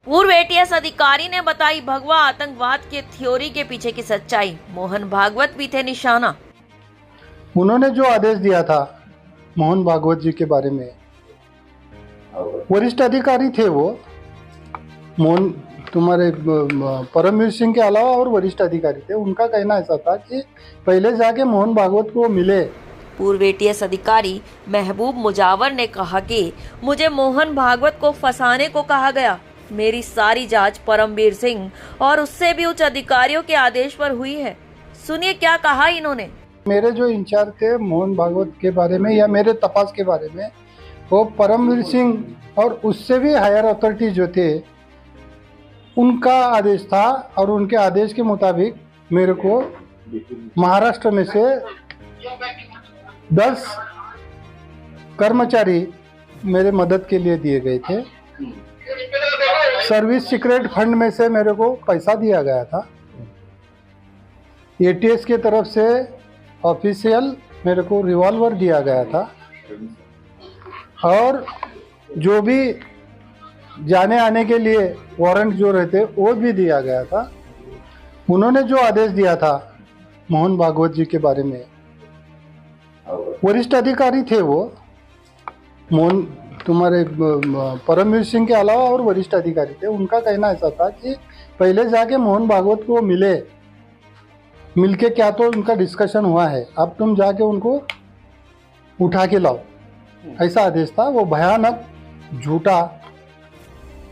पूर्व एटीएस अधिकारी ने बताई भगवा आतंकवाद के थ्योरी के पीछे की सच्चाई। मोहन भागवत भी थे निशाना। उन्होंने जो आदेश दिया था मोहन भागवत जी के बारे में, वरिष्ठ अधिकारी थे वो। मोहन तुम्हारे परमवीर सिंह के अलावा और वरिष्ठ अधिकारी थे। उनका कहना ऐसा था कि पहले जाके मोहन भागवत को मिले। पूर्व एटीएस अधिकारी महबूब मुजावर ने कहा कि मुझे मोहन भागवत को फंसाने को कहा गया। मेरी सारी जांच परमवीर सिंह और उससे भी उच्च अधिकारियों के आदेश पर हुई है। सुनिए क्या कहा इन्होंने। मेरे जो इंचार्ज थे मोहन भागवत के बारे में या मेरे तपास के बारे में, वो परमवीर सिंह और उससे भी हायर अथॉरिटी जो थे उनका आदेश था। और उनके आदेश के मुताबिक मेरे को महाराष्ट्र में से 10 कर्मचारी मेरे मदद के लिए दिए गए थे। सर्विस सीक्रेट फंड में से मेरे को पैसा दिया गया था। एटीएस की तरफ से ऑफिशियल मेरे को रिवॉल्वर दिया गया था और जो भी जाने आने के लिए वारंट जो रहते वो भी दिया गया था। उन्होंने जो आदेश दिया था मोहन भागवत जी के बारे में, वरिष्ठ अधिकारी थे वो। मोहन तुम्हारे परमवीर सिंह के अलावा और वरिष्ठ अधिकारी थे। उनका कहना ऐसा था कि पहले जाके मोहन भागवत को मिलके क्या तो उनका डिस्कशन हुआ है, अब तुम जाके उनको उठा के लाओ, ऐसा आदेश था। वो भयानक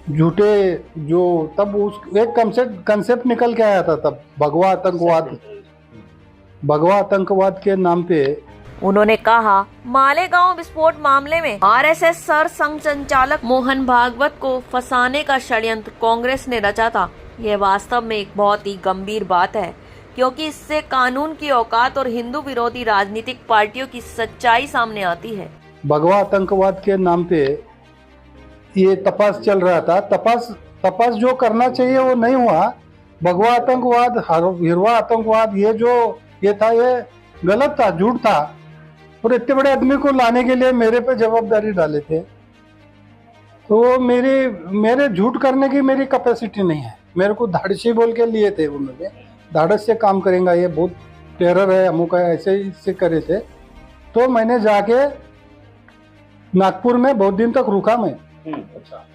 झूठे जो तब उस एक कंसेप्ट निकल के आया था तब, भगवा आतंकवाद के नाम पे। उन्होंने कहा मालेगांव विस्फोट मामले में आरएसएस सर संघ संचालक मोहन भागवत को फंसाने का षड्यंत्र कांग्रेस ने रचा था। यह वास्तव में एक बहुत ही गंभीर बात है, क्योंकि इससे कानून की औकात और हिंदू विरोधी राजनीतिक पार्टियों की सच्चाई सामने आती है। भगवा आतंकवाद के नाम पे ये तपास चल रहा था। तपास जो करना चाहिए वो नहीं हुआ। भगवा आतंकवाद, हिरवा आतंकवाद, ये था, ये गलत था, झूठ था। और इतने बड़े आदमी को लाने के लिए मेरे पे जवाबदारी डाले थे, तो मेरे झूठ करने की मेरी कैपेसिटी नहीं है। मेरे को धाड़सी बोल के लिए थे उन्होंने, धाड़स से काम करेंगे, ये बहुत टेरर है, अमुक है, ऐसे इससे करे थे। तो मैंने जाके नागपुर में बहुत दिन तक रुका मैं। अच्छा।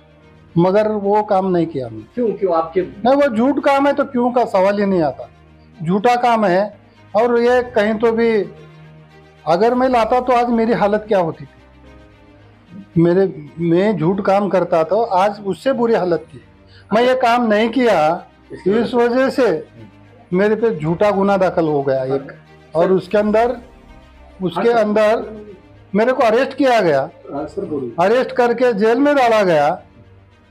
मगर वो काम नहीं किया मैं। क्यों आपके? नहीं, वो झूठ काम है तो क्यों का सवाल ही नहीं आता। झूठा काम है। और ये कहीं तो भी अगर मैं लाता तो आज मेरी हालत क्या होती थी। मैं झूठ काम करता तो आज उससे बुरी हालत थी। मैं ये काम नहीं किया, इस वजह से मेरे पे झूठा गुना दाखिल हो गया एक, और उसके अंदर मेरे को अरेस्ट किया गया। अरेस्ट करके जेल में डाला गया।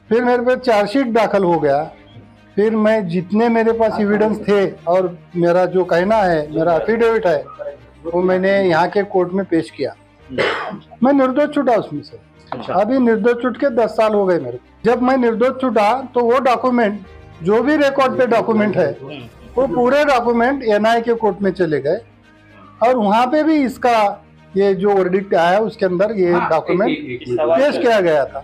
फिर मेरे पे चार्जशीट दाखिल हो गया। फिर मैं जितने मेरे पास एविडेंस थे और मेरा जो कहना है, मेरा एफिडेविट है, वो मैंने यहाँ के कोर्ट में पेश किया। मैं निर्दोष छूटा उसमें से। अभी निर्दोष छूट के 10 साल हो गए मेरे को। जब मैं निर्दोष छूटा तो वो डॉक्यूमेंट, जो भी रिकॉर्ड पे डॉक्यूमेंट है, वो पूरे डॉक्यूमेंट एनआई के कोर्ट में चले गए और वहाँ पे भी इसका ये जो वर्डिक्ट आया उसके अंदर ये डॉक्यूमेंट पेश किया गया था।